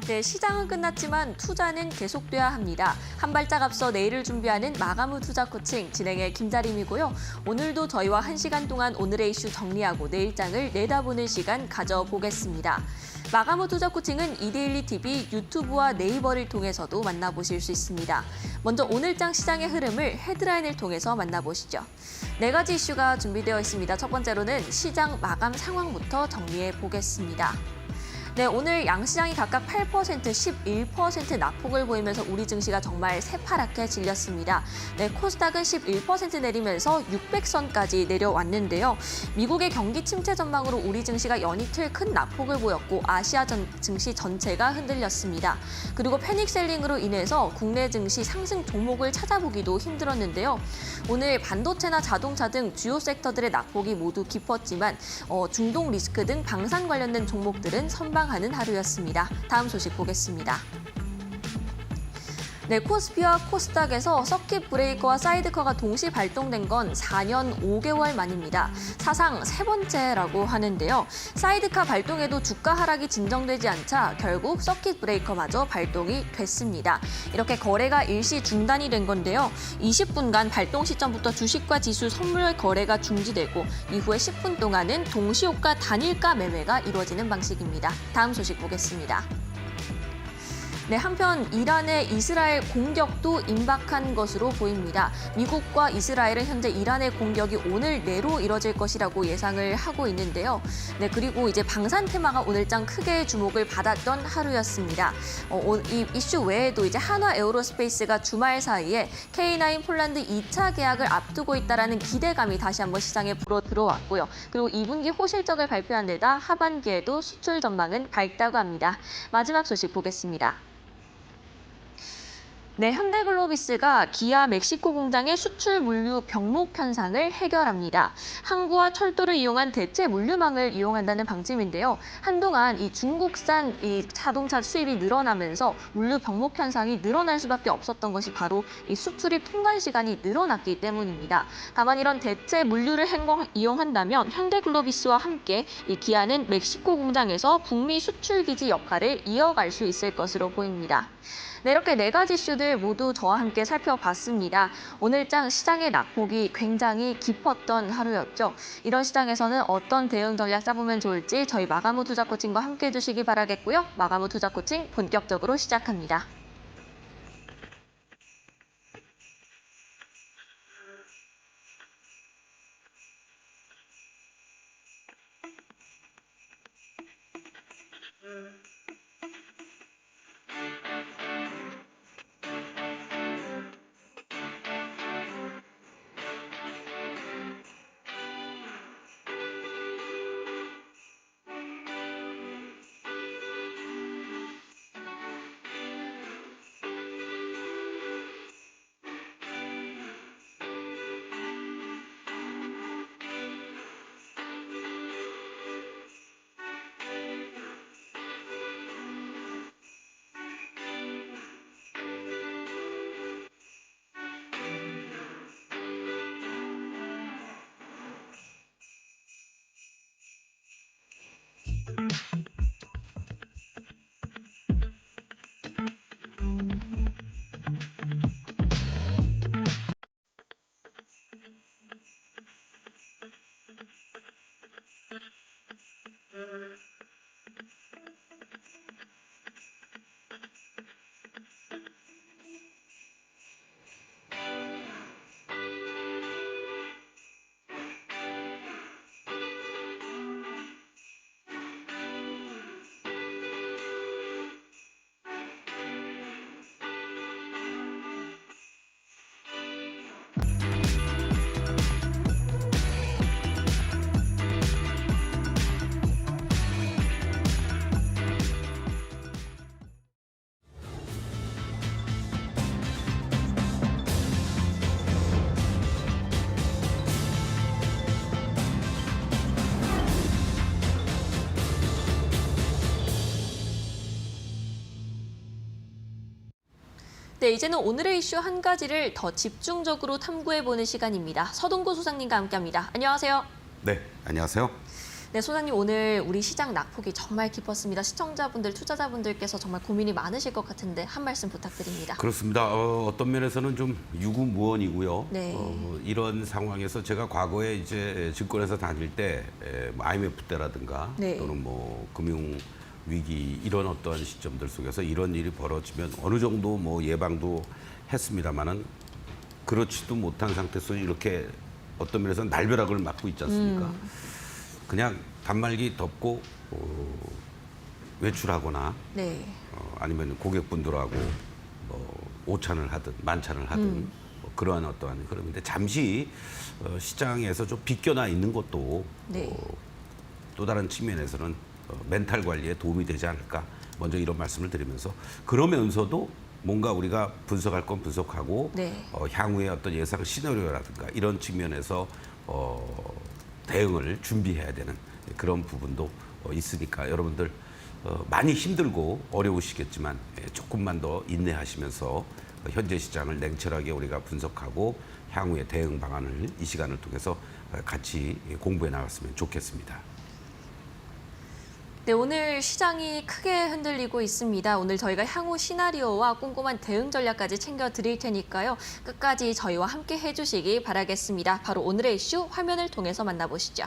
네, 시장은 끝났지만 투자는 계속돼야 합니다. 한 발짝 앞서 내일을 준비하는 마감 후 투자 코칭 진행의 김다림이고요. 오늘도 저희와 1시간 동안 오늘의 이슈 정리하고 내일장을 내다보는 시간 가져보겠습니다. 마감 후 투자 코칭은 이데일리 TV, 유튜브와 네이버를 통해서도 만나보실 수 있습니다. 먼저 오늘장 시장의 흐름을 헤드라인을 통해서 만나보시죠. 4가지 이슈가 준비되어 있습니다. 첫 번째로는 시장 마감 상황부터 정리해 보겠습니다. 네, 오늘 양시장이 각각 8%, 11% 낙폭을 보이면서 우리 증시가 정말 새파랗게 질렸습니다. 네, 코스닥은 11% 내리면서 600선까지 내려왔는데요. 미국의 경기 침체 전망으로 우리 증시가 연이틀 큰 낙폭을 보였고 아시아 증시 전체가 흔들렸습니다. 그리고 패닉셀링으로 인해서 국내 증시 상승 종목을 찾아보기도 힘들었는데요. 오늘 반도체나 자동차 등 주요 섹터들의 낙폭이 모두 깊었지만 중동 리스크 등 방산 관련된 종목들은 선방하는 하루였습니다. 다음 소식 보겠습니다. 네, 코스피와 코스닥에서 서킷 브레이커와 사이드카가 동시 발동된 건 4년 5개월 만입니다. 사상 세 번째라고 하는데요. 사이드카 발동에도 주가 하락이 진정되지 않자 결국 서킷 브레이커마저 발동이 됐습니다. 이렇게 거래가 일시 중단이 된 건데요. 20분간 발동 시점부터 주식과 지수 선물 거래가 중지되고 이후에 10분 동안은 동시호가 단일가 매매가 이루어지는 방식입니다. 다음 소식 보겠습니다. 네, 한편 이란의 이스라엘 공격도 임박한 것으로 보입니다. 미국과 이스라엘은 현재 이란의 공격이 오늘 내로 이뤄질 것이라고 예상을 하고 있는데요. 네, 그리고 이제 방산 테마가 오늘장 크게 주목을 받았던 하루였습니다. 이 이슈 외에도 이제 한화 에어로스페이스가 주말 사이에 K9 폴란드 2차 계약을 앞두고 있다라는 기대감이 다시 한번 시장에 불어 들어왔고요. 그리고 2분기 호실적을 발표한 데다 하반기에도 수출 전망은 밝다고 합니다. 마지막 소식 보겠습니다. 네, 현대글로비스가 기아 멕시코 공장의 수출 물류 병목 현상을 해결합니다. 항구와 철도를 이용한 대체 물류망을 이용한다는 방침인데요. 한동안 이 중국산 이 자동차 수입이 늘어나면서 물류 병목 현상이 늘어날 수밖에 없었던 것이 바로 이 수출입 통관 시간이 늘어났기 때문입니다. 다만 이런 대체 물류를 이용한다면 현대글로비스와 함께 이 기아는 멕시코 공장에서 북미 수출 기지 역할을 이어갈 수 있을 것으로 보입니다. 네, 이렇게 4가지 이슈들 모두 저와 함께 살펴봤습니다. 오늘장 시장의 낙폭이 굉장히 깊었던 하루였죠. 이런 시장에서는 어떤 대응 전략 짜보면 좋을지 저희 마감 후 투자 코칭과 함께 해주시기 바라겠고요. 마감 후 투자 코칭 본격적으로 시작합니다. 네, 이제는 오늘의 이슈 한 가지를 더 집중적으로 탐구해보는 시간입니다. 서동구 소장님과 함께합니다. 안녕하세요. 네, 안녕하세요. 네, 소장님 오늘 우리 시장 낙폭이 정말 깊었습니다. 시청자분들, 투자자분들께서 정말 고민이 많으실 것 같은데 한 말씀 부탁드립니다. 그렇습니다. 어떤 면에서는 좀 유구무원이고요. 네. 이런 상황에서 제가 과거에 이제 증권회사 다닐 때 IMF 때라든가 네. 또는 뭐 금융 위기 이런 어떠한 시점들 속에서 이런 일이 벌어지면 어느 정도 뭐 예방도 했습니다만은 그렇지도 못한 상태에서 이렇게 어떤 면에서는 날벼락을 맞고 있지 않습니까? 그냥 단말기 덮고 외출하거나 네. 아니면 고객분들하고 오찬을 하든 만찬을 하든 뭐 그러한 어떠한 흐름인데 잠시 시장에서 좀 비껴나 있는 것도 네. 또 다른 측면에서는 멘탈 관리에 도움이 되지 않을까 먼저 이런 말씀을 드리면서 그러면서도 뭔가 우리가 분석할 건 분석하고 네. 향후의 어떤 예상 시나리오라든가 이런 측면에서 대응을 준비해야 되는 그런 부분도 있으니까 여러분들 많이 힘들고 어려우시겠지만 조금만 더 인내하시면서 현재 시장을 냉철하게 우리가 분석하고 향후의 대응 방안을 이 시간을 통해서 같이 공부해 나갔으면 좋겠습니다. 네, 오늘 시장이 크게 흔들리고 있습니다. 오늘 저희가 향후 시나리오와 꼼꼼한 대응 전략까지 챙겨드릴 테니까요. 끝까지 저희와 함께 해주시기 바라겠습니다. 바로 오늘의 이슈 화면을 통해서 만나보시죠.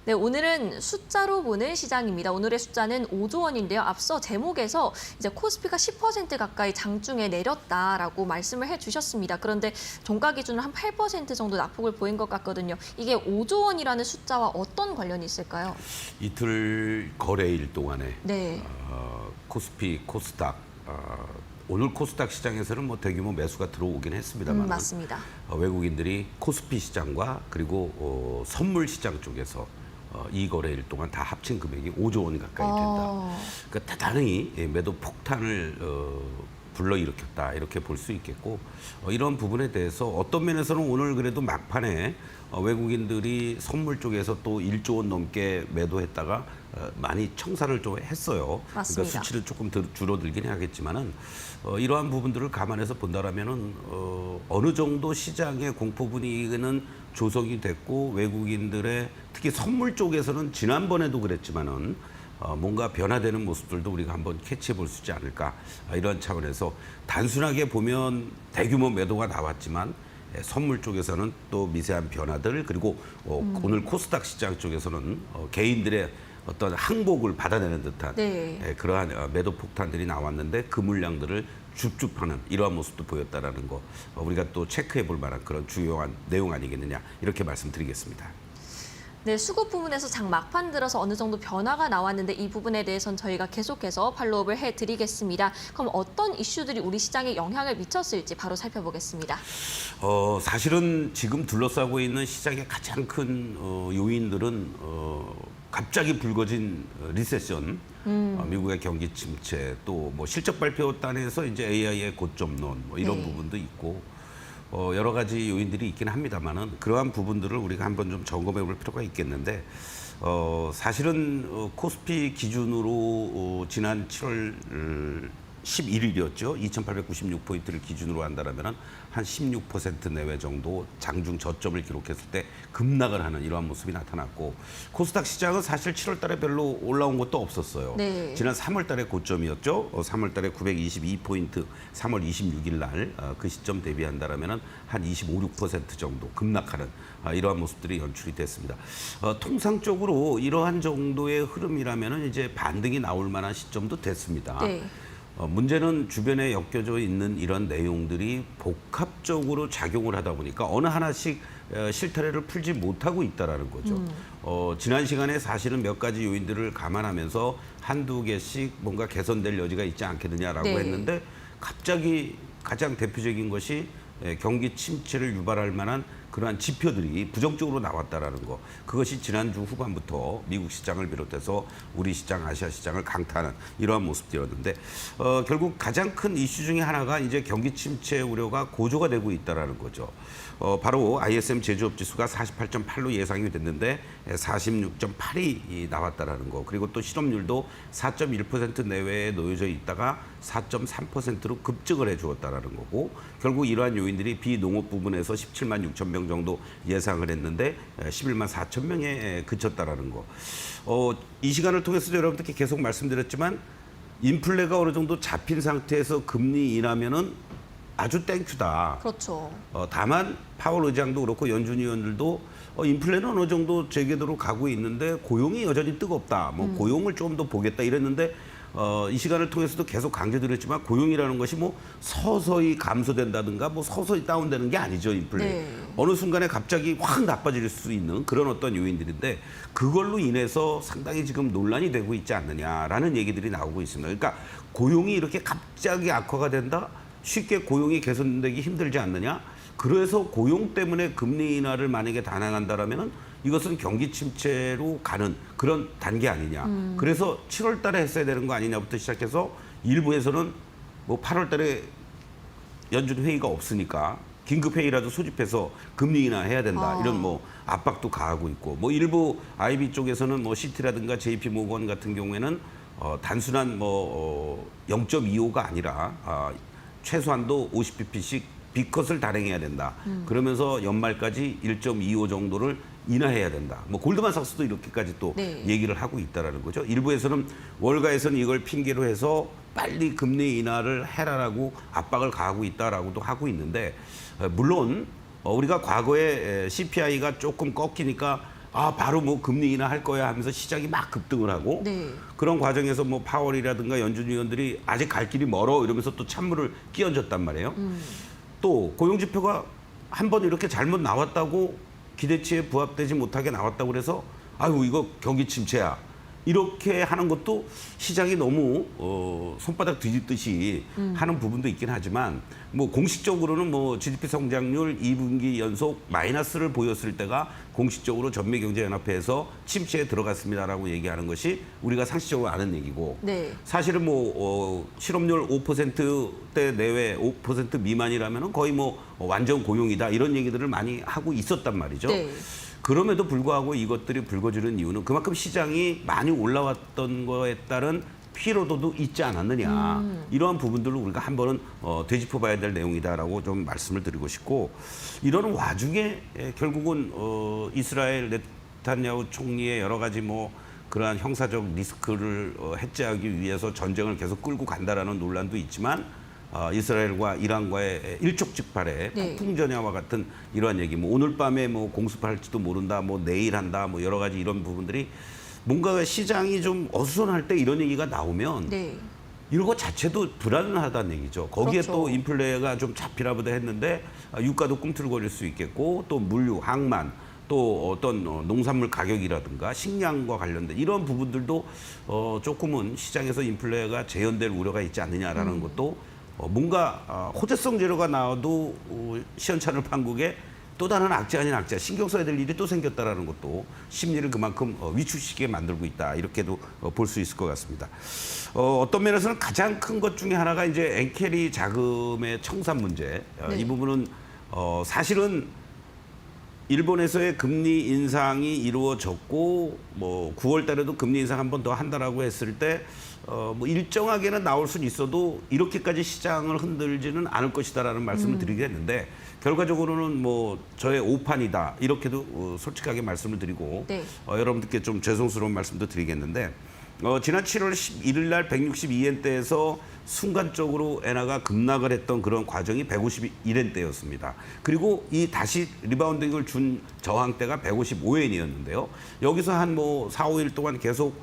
네, 오늘은 숫자로 보는 시장입니다. 오늘의 숫자는 5조 원인데요. 앞서 제목에서 이제 코스피가 10% 가까이 장중에 내렸다라고 말씀을 해주셨습니다. 그런데 종가 기준으로 한 8% 정도 낙폭을 보인 것 같거든요. 이게 5조 원이라는 숫자와 어떤 관련이 있을까요? 이틀 거래일 동안에 네. 코스피, 코스닥 오늘 코스닥 시장에서는 뭐 대규모 매수가 들어오긴 했습니다만 맞습니다. 외국인들이 코스피 시장과 그리고 선물 시장 쪽에서 이 거래일 동안 다 합친 금액이 5조 원 가까이 된다. 그러니까 대단히 매도 폭탄을 불러일으켰다 이렇게 볼 수 있겠고 이런 부분에 대해서 어떤 면에서는 오늘 그래도 막판에 외국인들이 선물 쪽에서 또 1조 원 넘게 매도했다가 많이 청산을 좀 했어요. 맞습니다. 그러니까 수치를 조금 줄어들긴 하겠지만은 이러한 부분들을 감안해서 본다라면은 어느 정도 시장의 공포 분위기는 조성이 됐고 외국인들의 특히 선물 쪽에서는 지난번에도 그랬지만은 뭔가 변화되는 모습들도 우리가 한번 캐치해 볼 수 있지 않을까 이런 차원에서 단순하게 보면 대규모 매도가 나왔지만 선물 쪽에서는 또 미세한 변화들 그리고 오늘 코스닥 시장 쪽에서는 개인들의 어떤 항복을 받아내는 듯한 네. 그러한 매도 폭탄들이 나왔는데 그 물량들을 줍줍하는 이러한 모습도 보였다라는 거 우리가 또 체크해 볼 만한 그런 주요한 내용 아니겠느냐 이렇게 말씀드리겠습니다. 네, 수급 부분에서 장 막판 들어서 어느 정도 변화가 나왔는데 이 부분에 대해서는 저희가 계속해서 팔로우업을 해드리겠습니다. 그럼 어떤 이슈들이 우리 시장에 영향을 미쳤을지 바로 살펴보겠습니다. 사실은 지금 둘러싸고 있는 시장의 가장 큰 요인들은 갑자기 불거진 리세션, 미국의 경기 침체, 또 뭐 실적 발표단에서 이제 AI의 고점론 뭐 이런 네. 부분도 있고 여러 가지 요인들이 있긴 합니다만은 그러한 부분들을 우리가 한번 좀 점검해 볼 필요가 있겠는데 사실은 코스피 기준으로 지난 7월 11일이었죠. 2,896포인트를 기준으로 한다면 한 16% 내외 정도 장중 저점을 기록했을 때 급락을 하는 이러한 모습이 나타났고 코스닥 시장은 사실 7월 달에 별로 올라온 것도 없었어요. 네. 지난 3월 달에 고점이었죠. 3월 달에 922포인트 3월 26일 날 그 시점 대비한다면 한 25, 6% 정도 급락하는 이러한 모습들이 연출이 됐습니다. 통상적으로 이러한 정도의 흐름이라면 이제 반등이 나올 만한 시점도 됐습니다. 네. 문제는 주변에 엮여져 있는 이런 내용들이 복합적으로 작용을 하다 보니까 어느 하나씩 실타래를 풀지 못하고 있다라는 거죠. 지난 시간에 사실은 몇 가지 요인들을 감안하면서 한두 개씩 뭔가 개선될 여지가 있지 않겠느냐라고 네. 했는데 갑자기 가장 대표적인 것이 경기 침체를 유발할 만한 그러한 지표들이 부정적으로 나왔다라는 거. 그것이 지난주 후반부터 미국 시장을 비롯해서 우리 시장, 아시아 시장을 강타하는 이러한 모습들이었는데 결국 가장 큰 이슈 중에 하나가 이제 경기 침체 우려가 고조가 되고 있다라는 거죠. 바로 ISM 제조업 지수가 48.8로 예상이 됐는데 46.8이 나왔다라는 거. 그리고 또 실업률도 4.1% 내외에 놓여져 있다가 4.3%로 급증을 해주었다라는 거고, 결국 이러한 요인들이 비농업 부분에서 17만 6천 명 정도 예상을 했는데 11만 4천 명에 그쳤다라는 거. 이 시간을 통해서도 여러분들께 계속 말씀드렸지만 인플레가 어느 정도 잡힌 상태에서 금리 인하면은 아주 땡큐다. 그렇죠. 다만 파월 의장도 그렇고 연준 의원들도 인플레는 어느 정도 제궤도로 가고 있는데 고용이 여전히 뜨겁다. 뭐 고용을 좀 더 보겠다 이랬는데 이 시간을 통해서도 계속 강조드렸지만 고용이라는 것이 뭐 서서히 감소된다든가 뭐 서서히 다운되는 게 아니죠, 인플레. 네. 어느 순간에 갑자기 확 나빠질 수 있는 그런 어떤 요인들인데 그걸로 인해서 상당히 지금 논란이 되고 있지 않느냐라는 얘기들이 나오고 있습니다. 그러니까 고용이 이렇게 갑자기 악화가 된다? 쉽게 고용이 개선되기 힘들지 않느냐? 그래서 고용 때문에 금리 인하를 만약에 단행한다라면은 이것은 경기 침체로 가는 그런 단계 아니냐. 그래서 7월 달에 했어야 되는 거 아니냐부터 시작해서 일부에서는 뭐 8월 달에 연준 회의가 없으니까 긴급 회의라도 소집해서 금리 인하해야 된다. 이런 뭐 압박도 가하고 있고, 뭐 일부 IB 쪽에서는 뭐 시티라든가 JP 모건 같은 경우에는 단순한 0.25가 아니라 최소한도 50bp씩 B컷을 단행해야 된다. 그러면서 연말까지 1.25 정도를 인하해야 된다. 뭐 골드만삭스도 이렇게까지 또 네. 얘기를 하고 있다라는 거죠. 일부에서는 월가에서는 이걸 핑계로 해서 빨리 금리 인하를 해라라고 압박을 가하고 있다라고도 하고 있는데, 물론 우리가 과거에 CPI가 조금 꺾이니까 바로 뭐 금리 인하할 거야 하면서 시장이 막 급등을 하고, 네. 그런 과정에서 뭐 파월이라든가 연준 위원들이 아직 갈 길이 멀어 이러면서 또 찬물을 끼얹었단 말이에요. 또 고용 지표가 한 번 이렇게 잘못 나왔다고 기대치에 부합되지 못하게 나왔다고 그래서 아유 이거 경기 침체야 이렇게 하는 것도 시장이 너무 손바닥 뒤집듯이 하는 부분도 있긴 하지만, 뭐 공식적으로는 뭐 GDP 성장률 2분기 연속 마이너스를 보였을 때가 공식적으로 전미경제연합회에서 침체에 들어갔습니다라고 얘기하는 것이 우리가 상식적으로 아는 얘기고, 네. 사실은 뭐 실업률 5%대 내외 5% 미만이라면은 거의 뭐 완전 고용이다 이런 얘기들을 많이 하고 있었단 말이죠. 네. 그럼에도 불구하고 이것들이 불거지는 이유는 그만큼 시장이 많이 올라왔던 거에 따른 피로도도 있지 않았느냐. 이러한 부분들을 우리가 한 번은 되짚어봐야 될 내용이다라고 좀 말씀을 드리고 싶고, 이러는 와중에 결국은 이스라엘 네타냐후 총리의 여러 가지 뭐 그러한 형사적 리스크를 해제하기 위해서 전쟁을 계속 끌고 간다라는 논란도 있지만, 이스라엘과 이란과의 일촉즉발의 네. 폭풍 전야와 같은 이러한 얘기, 뭐 오늘 밤에 뭐 공습할지도 모른다, 뭐 내일 한다, 뭐 여러 가지 이런 부분들이 뭔가 시장이 좀 어수선할 때 이런 얘기가 나오면 네. 이런 것 자체도 불안하다는 얘기죠. 거기에 그렇죠. 또 인플레가 좀 잡히나 보다 했는데 유가도 꿈틀거릴 수 있겠고, 또 물류, 항만, 또 어떤 농산물 가격이라든가 식량과 관련된 이런 부분들도 조금은 시장에서 인플레가 재현될 우려가 있지 않느냐라는 것도 뭔가 호재성 재료가 나와도 시원찮을 판국에 또 다른 악재 아닌 악재, 신경 써야 될 일이 또 생겼다라는 것도 심리를 그만큼 위축시키게 만들고 있다, 이렇게도 볼 수 있을 것 같습니다. 어떤 면에서는 가장 큰 것 중에 하나가 이제 엔캐리 자금의 청산 문제. 네. 이 부분은 사실은 일본에서의 금리 인상이 이루어졌고, 뭐 9월 달에도 금리 인상 한 번 더 한다라고 했을 때 뭐 일정하게는 나올 수는 있어도 이렇게까지 시장을 흔들지는 않을 것이다라는 말씀을 드리겠는데, 결과적으로는 뭐 저의 오판이다 이렇게도 솔직하게 말씀을 드리고, 네. 여러분들께 좀 죄송스러운 말씀도 드리겠는데, 지난 7월 11일 날 162엔대에서 순간적으로 엔화가 급락을 했던 그런 과정이 151엔대였습니다. 그리고 이 다시 리바운딩을 준 저항대가 155엔이었는데요. 여기서 한 뭐 4, 5일 동안 계속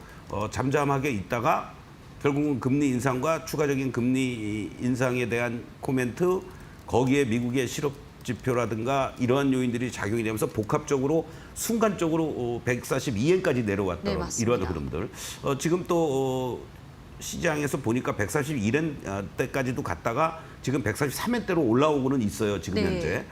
잠잠하게 있다가 결국은 금리 인상과 추가적인 금리 인상에 대한 코멘트, 거기에 미국의 실업 지표라든가 이러한 요인들이 작용이 되면서 복합적으로 순간적으로 142엔까지 내려왔던 네, 맞습니다. 이러한 흐름들. 지금 또 시장에서 보니까 141엔대까지도 갔다가 지금 143엔대로 올라오고는 있어요. 지금 네. 현재.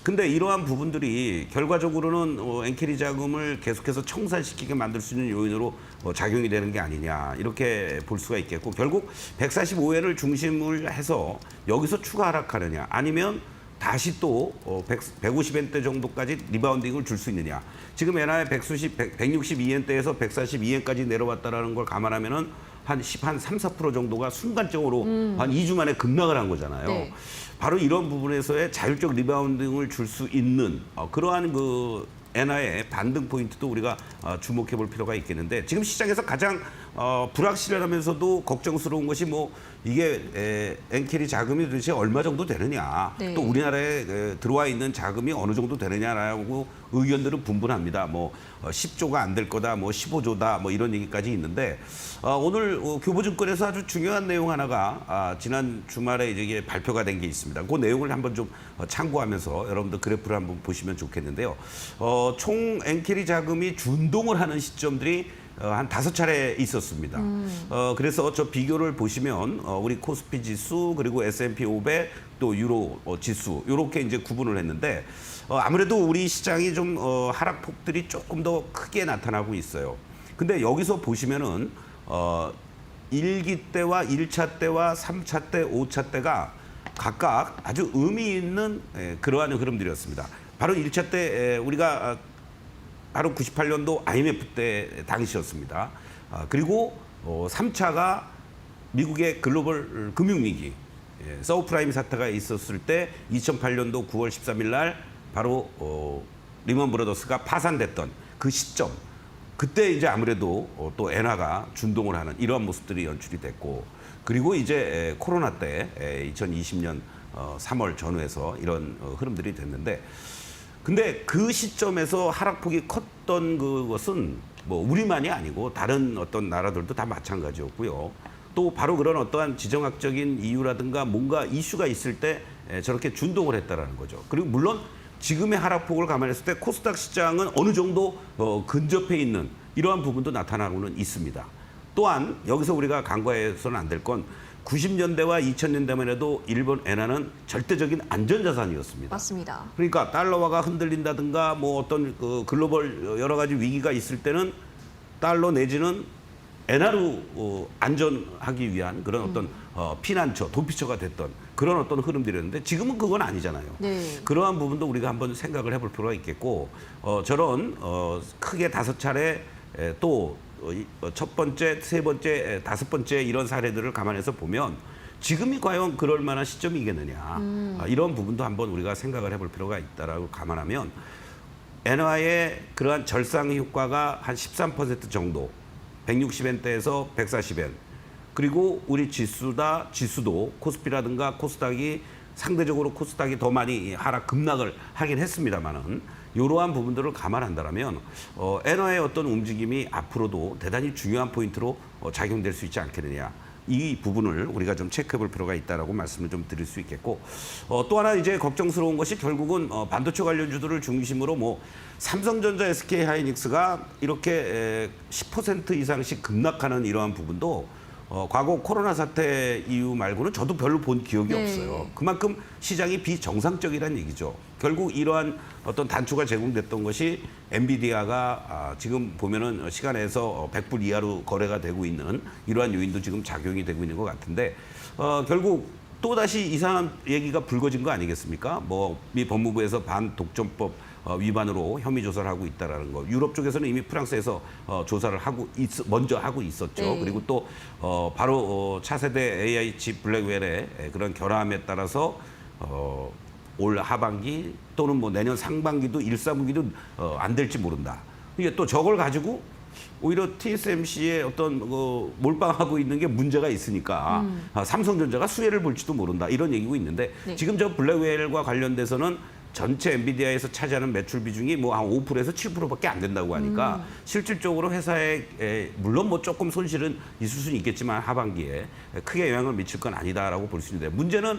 근데 이러한 부분들이 결과적으로는 엔캐리 자금을 계속해서 청산시키게 만들 수 있는 요인으로 작용이 되는 게 아니냐 이렇게 볼 수가 있겠고 결국 145엔을 중심을 해서 여기서 추가 하락하느냐 아니면 다시 또 150엔대 정도까지 리바운딩을 줄 수 있느냐. 지금 엔화의 162엔대에서 142엔까지 내려왔다라는 걸 감안하면은 한 3, 4% 정도가 순간적으로 한 2주 만에 급락을 한 거잖아요. 네. 바로 이런 부분에서의 자율적 리바운딩을 줄 수 있는 그러한 그 엔화의 반등 포인트도 우리가 주목해 볼 필요가 있겠는데 지금 시장에서 가장 불확실하면서도 걱정스러운 것이 뭐 이게 엔캐리 자금이 도대체 얼마 정도 되느냐 네. 또 우리나라에 들어와 있는 자금이 어느 정도 되느냐라고 의견들은 분분합니다. 뭐 10조가 안 될 거다, 뭐 15조다, 뭐 이런 얘기까지 있는데 오늘 교보증권에서 아주 중요한 내용 하나가 지난 주말에 이제 발표가 된 게 있습니다. 그 내용을 한번 좀 참고하면서 여러분들 그래프를 한번 보시면 좋겠는데요. 총 엔캐리 자금이 준동을 하는 시점들이 한 5차례 있었습니다. 그래서 저 비교를 보시면 우리 코스피 지수 그리고 S&P 500 또 유로 지수 이렇게 이제 구분을 했는데 아무래도 우리 시장이 좀 하락폭들이 조금 더 크게 나타나고 있어요. 근데 여기서 보시면은 1기 때와 1차 때와 3차 때, 5차 때가 각각 아주 의미 있는 그러한 흐름들이었습니다. 바로 1차 때 우리가 바로 98년도 IMF 때 당시였습니다. 그리고 3차가 미국의 글로벌 금융위기, 서브프라임 사태가 있었을 때 2008년도 9월 13일 날 바로 리먼 브러더스가 파산됐던 그 시점. 그때 이제 아무래도 또 엔화가 준동을 하는 이러한 모습들이 연출이 됐고 그리고 이제 코로나 때 2020년 3월 전후에서 이런 흐름들이 됐는데 근데 그 시점에서 하락폭이 컸던 그것은 뭐 우리만이 아니고 다른 어떤 나라들도 다 마찬가지였고요. 또 바로 그런 어떠한 지정학적인 이유라든가 뭔가 이슈가 있을 때 저렇게 준동을 했다라는 거죠. 그리고 물론 지금의 하락폭을 감안했을 때 코스닥 시장은 어느 정도 근접해 있는 이러한 부분도 나타나고는 있습니다. 또한 여기서 우리가 간과해서는 안 될 건 90년대와 2000년대만 해도 일본 엔화는 절대적인 안전자산이었습니다. 맞습니다. 그러니까 달러화가 흔들린다든가 뭐 어떤 그 글로벌 여러 가지 위기가 있을 때는 달러 내지는 엔화로 안전하기 위한 그런 어떤 피난처, 도피처가 됐던 그런 어떤 흐름들이었는데 지금은 그건 아니잖아요. 네. 그러한 부분도 우리가 한번 생각을 해볼 필요가 있겠고 저런 크게 5차례 또 첫 번째, 세 번째, 5번째 이런 사례들을 감안해서 보면 지금이 과연 그럴 만한 시점이겠느냐. 이런 부분도 한번 우리가 생각을 해볼 필요가 있다라고 감안하면 엔화의 그러한 절상 효과가 한 13% 정도 160엔대에서 140엔 그리고 우리 지수도 코스피라든가 코스닥이 상대적으로 코스닥이 더 많이 하락 급락을 하긴 했습니다만은 이러한 부분들을 감안한다면 엔화의 어떤 움직임이 앞으로도 대단히 중요한 포인트로 작용될 수 있지 않겠느냐. 이 부분을 우리가 좀 체크해볼 필요가 있다라고 말씀을 좀 드릴 수 있겠고 또 하나 이제 걱정스러운 것이 결국은 반도체 관련주들을 중심으로 뭐 삼성전자, SK하이닉스가 이렇게 10% 이상씩 급락하는 이러한 부분도 과거 코로나 사태 이후 말고는 저도 별로 본 기억이 네. 없어요. 그만큼 시장이 비정상적이라는 얘기죠. 결국 이러한 어떤 단초가 제공됐던 것이 엔비디아가 지금 보면은 시간에서 100불 이하로 거래가 되고 있는 이러한 요인도 지금 작용이 되고 있는 것 같은데 결국 또다시 이상한 얘기가 불거진 거 아니겠습니까? 뭐 미 법무부에서 반독점법 위반으로 혐의 조사를 하고 있다라는 거. 유럽 쪽에서는 이미 프랑스에서 조사를 먼저 하고 있었죠. 네. 그리고 또 바로 차세대 AI 칩 블랙웰의 그런 결함에 따라서 올 하반기 또는 뭐 내년 상반기도 1, 4분기도 안 될지 모른다. 이게 또 저걸 가지고 오히려 TSMC의 어떤 몰빵하고 있는 게 문제가 있으니까 삼성전자가 수혜를 볼지도 모른다. 이런 얘기고 있는데 네. 지금 저 블랙웰과 관련돼서는 전체 엔비디아에서 차지하는 매출 비중이 뭐 한 5%에서 7%밖에 안 된다고 하니까 실질적으로 회사에 물론 뭐 조금 손실은 있을 수는 있겠지만 하반기에 크게 영향을 미칠 건 아니다라고 볼 수 있는데 문제는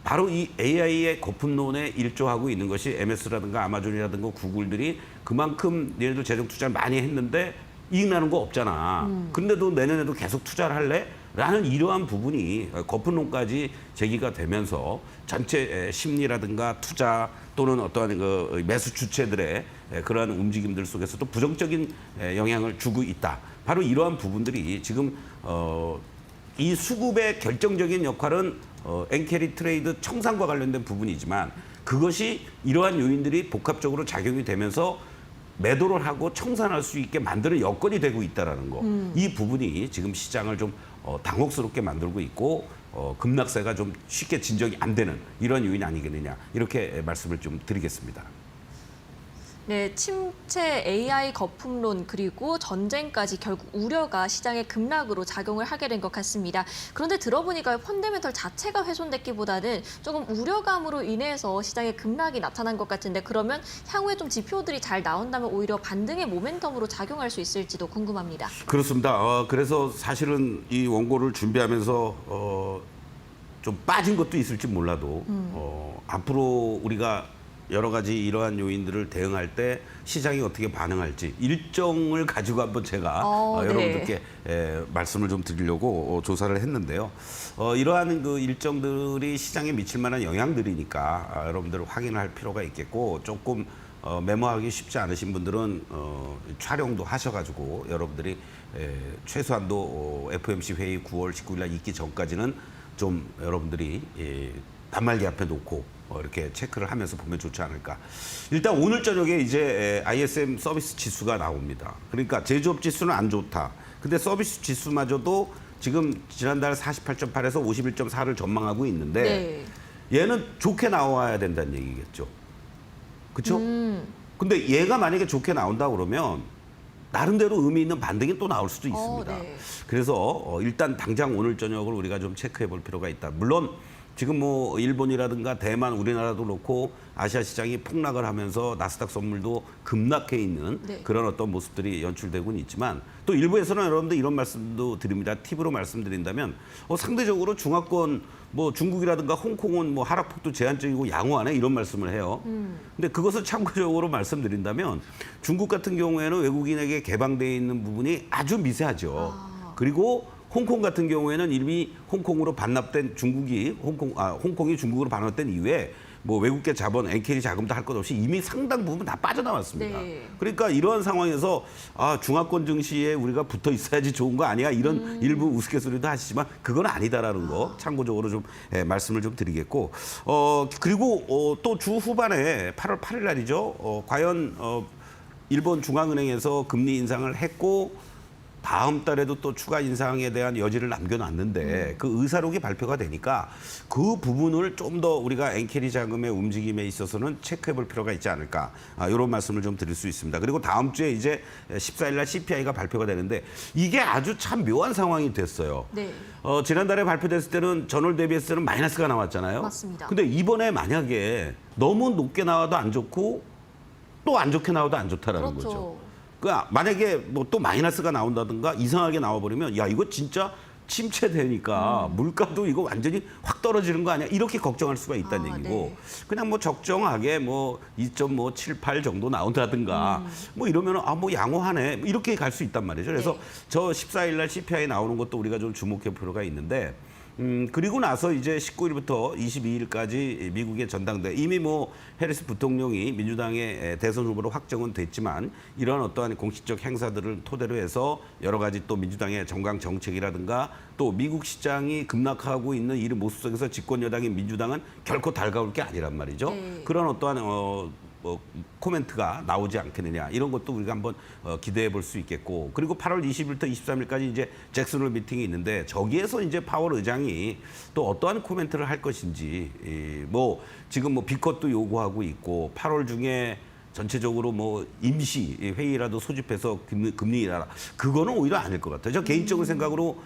바로 이 AI의 거품론에 일조하고 있는 것이 MS라든가 아마존이라든가 구글들이 그만큼 얘네들 재정 투자를 많이 했는데 이익 나는 거 없잖아. 근데도 내년에도 계속 투자를 할래? 라는 이러한 부분이 거품론까지 제기가 되면서 전체 심리라든가 투자 또는 어떠한 그 매수 주체들의 그러한 움직임들 속에서도 부정적인 영향을 주고 있다. 바로 이러한 부분들이 지금 이 수급의 결정적인 역할은 엔캐리 트레이드 청산과 관련된 부분이지만 그것이 이러한 요인들이 복합적으로 작용이 되면서 매도를 하고 청산할 수 있게 만드는 여건이 되고 있다는 거. 이 부분이 지금 시장을 좀 당혹스럽게 만들고 있고 급락세가 좀 쉽게 진정이 안 되는 이런 요인이 아니겠느냐. 이렇게 말씀을 좀 드리겠습니다. 네, 침체 AI 거품론 그리고 전쟁까지 결국 우려가 시장의 급락으로 작용을 하게 된 것 같습니다. 그런데 들어보니까 펀더멘털 자체가 훼손됐기보다는 조금 우려감으로 인해서 시장의 급락이 나타난 것 같은데 그러면 향후에 좀 지표들이 잘 나온다면 오히려 반등의 모멘텀으로 작용할 수 있을지도 궁금합니다. 그렇습니다. 그래서 사실은 이 원고를 준비하면서 좀 빠진 것도 있을지 몰라도 앞으로 우리가 여러 가지 이러한 요인들을 대응할 때 시장이 어떻게 반응할지 일정을 가지고 한번 제가 네. 여러분들께 말씀을 좀 드리려고 조사를 했는데요. 이러한 그 일정들이 시장에 미칠 만한 영향들이니까 여러분들 확인할 필요가 있겠고 조금 메모하기 쉽지 않으신 분들은 촬영도 하셔가지고 여러분들이 최소한도 FOMC 회의 9월 19일 날 있기 전까지는 좀 여러분들이 단말기 앞에 놓고 이렇게 체크를 하면서 보면 좋지 않을까. 일단 오늘 저녁에 이제 ISM 서비스 지수가 나옵니다. 그러니까 제조업 지수는 안 좋다. 근데 서비스 지수마저도 지금 지난달 48.8에서 51.4를 전망하고 있는데 얘는 좋게 나와야 된다는 얘기겠죠. 그렇죠? 근데 얘가 만약에 좋게 나온다 그러면 나름대로 의미 있는 반등이 또 나올 수도 있습니다. 네. 그래서 일단 당장 오늘 저녁을 우리가 좀 체크해 볼 필요가 있다. 물론 지금 뭐 일본이라든가 대만, 우리나라도 그렇고 아시아 시장이 폭락을 하면서 나스닥 선물도 급락해 있는 그런 어떤 모습들이 연출되고는 있지만 또 일부에서는 여러분들 이런 말씀도 드립니다. 팁으로 말씀드린다면 상대적으로 중화권 뭐 중국이라든가 홍콩은 뭐 하락폭도 제한적이고 양호하네 이런 말씀을 해요. 근데 그것을 참고적으로 말씀드린다면 중국 같은 경우에는 외국인에게 개방되어 있는 부분이 아주 미세하죠. 그리고 홍콩 같은 경우에는 이미 홍콩으로 반납된 홍콩이 중국으로 반납된 이후에 뭐 외국계 자본, 엔캐리 자금도 할 것 없이 이미 상당 부분 다 빠져나왔습니다. 그러니까 이러한 상황에서 중화권 증시에 우리가 붙어 있어야지 좋은 거 아니야? 이런 일부 우스갯소리도 하시지만 그건 아니다라는 거 참고적으로 좀 말씀을 좀 드리겠고 그리고 또 주 후반에 8월 8일 날이죠. 과연 일본 중앙은행에서 금리 인상을 했고 다음 달에도 또 추가 인상에 대한 여지를 남겨놨는데 그 의사록이 발표가 되니까 그 부분을 좀 더 우리가 엔캐리 자금의 움직임에 있어서는 체크해 볼 필요가 있지 않을까 이런 말씀을 좀 드릴 수 있습니다. 그리고 다음 주에 이제 14일 날 CPI가 발표가 되는데 이게 아주 참 묘한 상황이 됐어요. 지난달에 발표됐을 때는 전월 대비했을 때는 마이너스가 나왔잖아요. 맞습니다. 근데 이번에 만약에 너무 높게 나와도 안 좋고 또 안 좋게 나와도 안 좋다라는 거죠. 그러니까 만약에 뭐 또 마이너스가 나온다든가 이상하게 나와버리면 야 이거 진짜 침체되니까 물가도 이거 완전히 확 떨어지는 거 아니야 이렇게 걱정할 수가 있다는 얘기고 그냥 뭐 적정하게 뭐 2.78 정도 나온다든가 뭐 이러면 뭐 양호하네 이렇게 갈 수 있단 말이죠. 그래서 저 14일 날 CPI 나오는 것도 우리가 좀 주목해 볼 필요가 있는데 그리고 나서 이제 19일부터 22일까지 미국의 전당대 이미 뭐 해리스 부통령이 민주당의 대선 후보로 확정은 됐지만 이런 어떠한 공식적 행사들을 토대로 해서 여러 가지 또 민주당의 정강 정책이라든가 또 미국 시장이 급락하고 있는 이 모습 속에서 집권 여당인 민주당은 결코 달가울 게 아니란 말이죠. 그런 어떠한 코멘트가 나오지 않겠느냐 이런 것도 우리가 한번 기대해 볼 수 있겠고 그리고 8월 20일부터 23일까지 이제 잭슨홀 미팅이 있는데 저기에서 이제 파월 의장이 또 어떠한 코멘트를 할 것인지 뭐 지금 뭐 비컷도 요구하고 있고 8월 중에 전체적으로 뭐 임시 회의라도 소집해서 금리 인하라 그거는 오히려 아닐 것 같아요. 저 개인적인 생각으로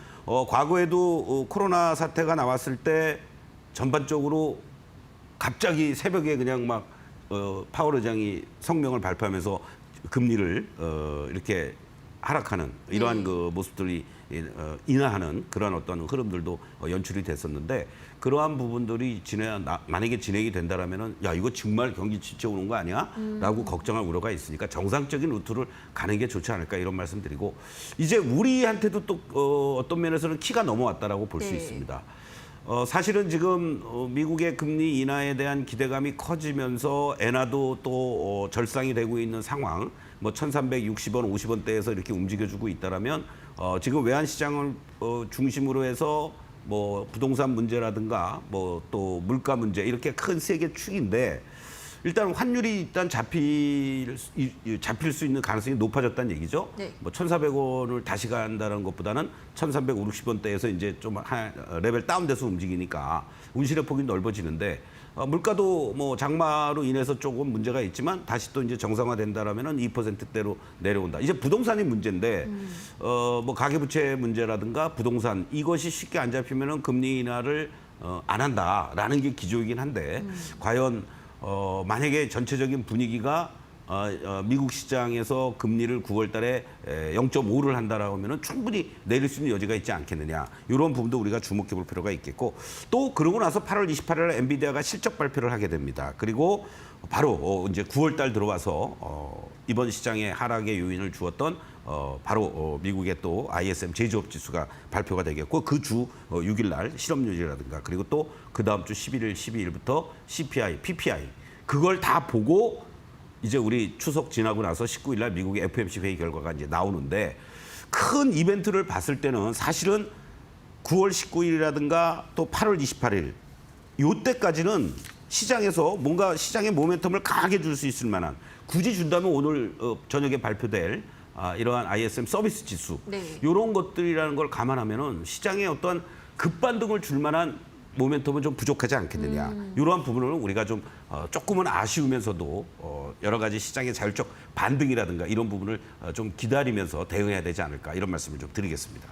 과거에도 코로나 사태가 나왔을 때 전반적으로 갑자기 새벽에 그냥 막 파월 의장이 성명을 발표하면서 금리를 이렇게 하락하는 이러한 그 모습들이 인하하는 그런 어떤 흐름들도 연출이 됐었는데 그러한 부분들이 만약에 진행이 된다라면은 야 이거 정말 경기 지쳐 오는 거 아니야?라고 걱정할 우려가 있으니까 정상적인 루트를 가는 게 좋지 않을까 이런 말씀드리고 이제 우리한테도 또 어떤 면에서는 키가 넘어왔다라고 볼 수 네. 있습니다. 사실은 지금 미국의 금리 인하에 대한 기대감이 커지면서 엔화도 또 절상이 되고 있는 상황, 뭐 1,360원, 50원대에서 이렇게 움직여주고 있다라면 지금 외환 시장을 중심으로 해서 뭐 부동산 문제라든가 뭐 또 물가 문제 이렇게 큰 세 개 축인데 일단 환율이 일단 잡힐 수 있는 가능성이 높아졌다는 얘기죠. 네. 뭐 1,400원을 다시 간다는 것보다는 1,350원대에서 이제 좀 레벨 다운돼서 움직이니까 운실의 폭이 넓어지는데 물가도 뭐 장마로 인해서 조금 문제가 있지만 다시 또 이제 정상화된다라면은 2%대로 내려온다. 이제 부동산이 문제인데 뭐 가계부채 문제라든가 부동산 이것이 쉽게 안 잡히면은 금리 인하를 안 한다라는 게 기조이긴 한데 과연 만약에 전체적인 분위기가 미국 시장에서 금리를 9월 달에 0.5를 한다라고 하면은 충분히 내릴 수 있는 여지가 있지 않겠느냐. 이런 부분도 우리가 주목해 볼 필요가 있겠고 또 그러고 나서 8월 28일 엔비디아가 실적 발표를 하게 됩니다. 그리고 바로 이제 9월 달 들어와서 이번 시장의 하락의 요인을 주었던 바로 미국의 또 ISM 제조업 지수가 발표가 되겠고 그 주 6일 날 실업률이라든가 그리고 또 그 다음 주 11일, 12일부터 CPI, PPI 그걸 다 보고 이제 우리 추석 지나고 나서 19일 날 미국의 FOMC 회의 결과가 이제 나오는데 큰 이벤트를 봤을 때는 사실은 9월 19일이라든가 또 8월 28일 요때까지는 시장에서 뭔가 시장의 모멘텀을 강하게 줄 수 있을 만한 굳이 준다면 오늘 저녁에 발표될 이러한 ISM 서비스 지수 네. 이런 것들이라는 걸 감안하면은 시장에 어떤 급반등을 줄 만한 모멘텀은 좀 부족하지 않겠느냐. 이러한 부분을 우리가 좀 조금은 아쉬우면서도 여러 가지 시장의 자율적 반등이라든가 이런 부분을 좀 기다리면서 대응해야 되지 않을까 이런 말씀을 좀 드리겠습니다.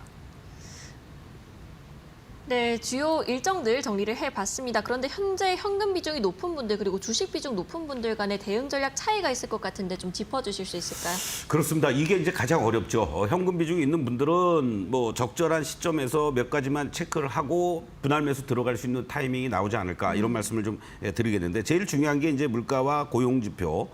네, 주요 일정들 정리를 해봤습니다. 그런데 현재 현금 비중이 높은 분들 그리고 주식 비중 높은 분들 간의 대응 전략 차이가 있을 것 같은데 좀 짚어주실 수 있을까요? 그렇습니다. 이게 이제 가장 어렵죠. 현금 비중이 있는 분들은 뭐 적절한 시점에서 몇 가지만 체크를 하고 분할 매수 들어갈 수 있는 타이밍이 나오지 않을까 이런 말씀을 좀 드리겠는데 제일 중요한 게 이제 물가와 고용 지표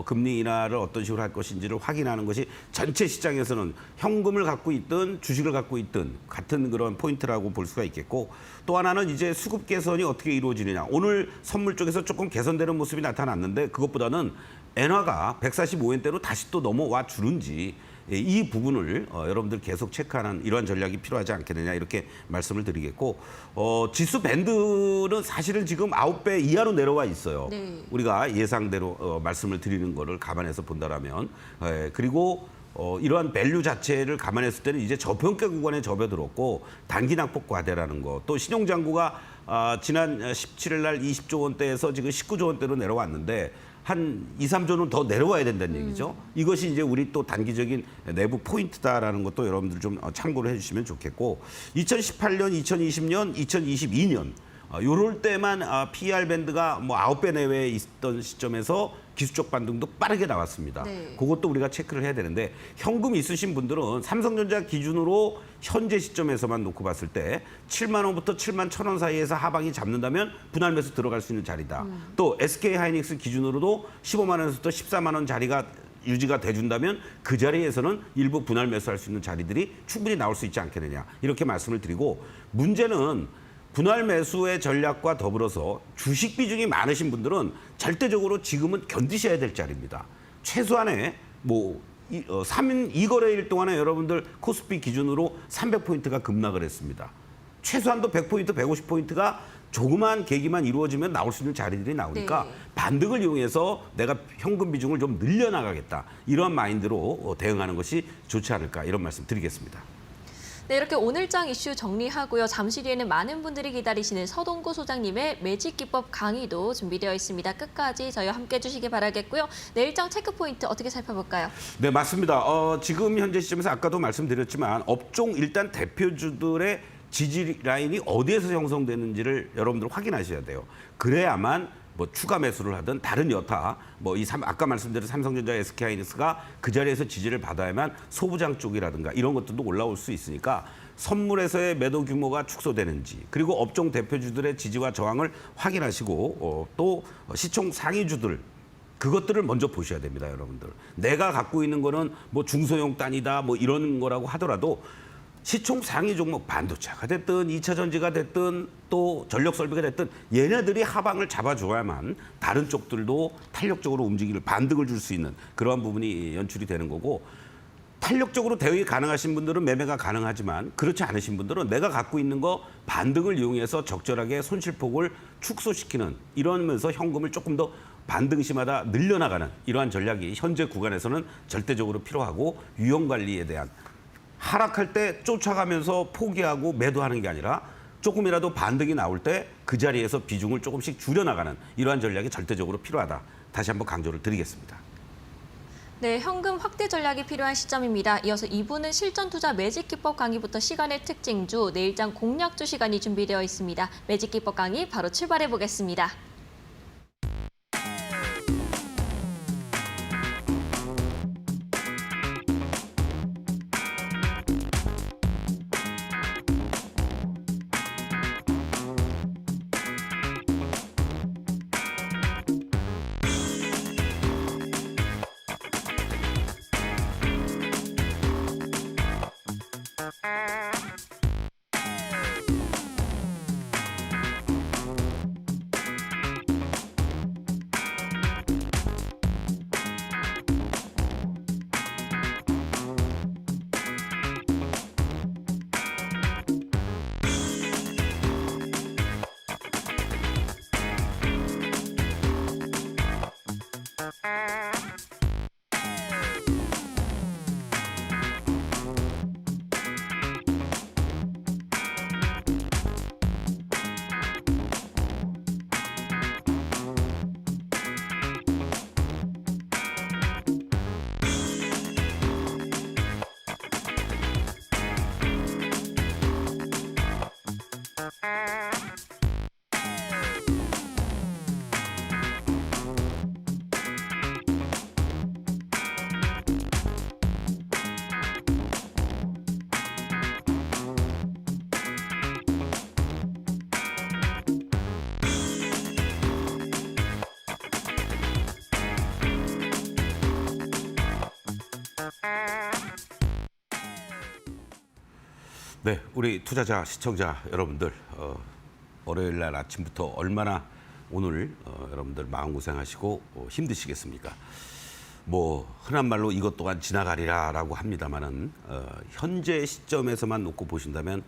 금리 인하를 어떤 식으로 할 것인지를 확인하는 것이 전체 시장에서는 현금을 갖고 있든 주식을 갖고 있든 같은 그런 포인트라고 볼 수가 있겠고 또 하나는 이제 수급 개선이 어떻게 이루어지느냐. 오늘 선물 쪽에서 조금 개선되는 모습이 나타났는데 그것보다는 엔화가 145엔대로 다시 또 넘어와 주는지 이 부분을 여러분들 계속 체크하는 이러한 전략이 필요하지 않겠느냐 이렇게 말씀을 드리겠고 지수 밴드는 사실은 지금 9배 이하로 내려와 있어요. 네. 우리가 예상대로 말씀을 드리는 거를 감안해서 본다라면 그리고 이러한 밸류 자체를 감안했을 때는 이제 저평가 구간에 접어들었고 단기 낙폭 과대라는 거 또 신용장구가 지난 17일 날 20조 원대에서 지금 19조 원대로 내려왔는데 한 2, 3조는 더 내려와야 된다는 얘기죠. 이것이 이제 우리 또 단기적인 내부 포인트다라는 것도 여러분들 좀 참고를 해주시면 좋겠고 2018년, 2020년, 2022년 요럴 때만 PER 밴드가 뭐 9배 내외에 있던 시점에서 기술적 반등도 빠르게 나왔습니다. 네. 그것도 우리가 체크를 해야 되는데 현금 있으신 분들은 삼성전자 기준으로 현재 시점에서만 놓고 봤을 때 7만 원부터 7만 1천 원 사이에서 하방이 잡는다면 분할 매수 들어갈 수 있는 자리다. 또 SK하이닉스 기준으로도 15만 원에서부터 14만 원 자리가 유지가 돼준다면 그 자리에서는 일부 분할 매수할 수 있는 자리들이 충분히 나올 수 있지 않겠느냐 이렇게 말씀을 드리고 문제는 분할 매수의 전략과 더불어서 주식 비중이 많으신 분들은 절대적으로 지금은 견디셔야 될 자리입니다. 최소한의 뭐 3인 2거래일 동안에 여러분들 코스피 기준으로 300포인트가 급락을 했습니다. 최소한도 100포인트, 150포인트가 조그만 계기만 이루어지면 나올 수 있는 자리들이 나오니까 네. 반등을 이용해서 내가 현금 비중을 좀 늘려나가겠다. 이런 마인드로 대응하는 것이 좋지 않을까 이런 말씀 드리겠습니다. 네, 이렇게 오늘장 이슈 정리하고요. 잠시 뒤에는 많은 분들이 기다리시는 서동구 소장님의 매직 기법 강의도 준비되어 있습니다. 끝까지 저희와 함께 해주시기 바라겠고요. 내일장 체크포인트 어떻게 살펴볼까요? 네, 맞습니다. 지금 현재 시점에서 아까도 말씀드렸지만 업종 일단 대표주들의 지지 라인이 어디에서 형성되는지를 여러분들 확인하셔야 돼요. 그래야만 뭐 추가 매수를 하든 다른 여타 아까 말씀드린 삼성전자, SK하이닉스가 그 자리에서 지지를 받아야만 소부장 쪽이라든가 이런 것들도 올라올 수 있으니까 선물에서의 매도 규모가 축소되는지 그리고 업종 대표주들의 지지와 저항을 확인하시고 또 시총 상위주들 그것들을 먼저 보셔야 됩니다, 여러분들. 내가 갖고 있는 거는 뭐 중소형 단위다 뭐 이런 거라고 하더라도 시총 상위 종목 반도체가 됐든 2차 전지가 됐든 또 전력 설비가 됐든 얘네들이 하방을 잡아줘야만 다른 쪽들도 탄력적으로 움직이는 반등을 줄 수 있는 그러한 부분이 연출이 되는 거고 탄력적으로 대응이 가능하신 분들은 매매가 가능하지만 그렇지 않으신 분들은 내가 갖고 있는 거 반등을 이용해서 적절하게 손실폭을 축소시키는 이러면서 현금을 조금 더 반등시마다 늘려나가는 이러한 전략이 현재 구간에서는 절대적으로 필요하고 위험 관리에 대한 하락할 때 쫓아가면서 포기하고 매도하는 게 아니라 조금이라도 반등이 나올 때 그 자리에서 비중을 조금씩 줄여나가는 이러한 전략이 절대적으로 필요하다. 다시 한번 강조를 드리겠습니다. 네, 현금 확대 전략이 필요한 시점입니다. 이어서 2부는 실전 투자 매직 기법 강의부터 시간의 특징주, 내일장 공략주 시간이 준비되어 있습니다. 매직 기법 강의 바로 출발해 보겠습니다. 네, 우리 투자자, 시청자 여러분들 월요일 날 아침부터 얼마나 오늘 여러분들 마음고생하시고 힘드시겠습니까? 뭐 흔한 말로 이것 또한 지나가리라라고 합니다만은 현재 시점에서만 놓고 보신다면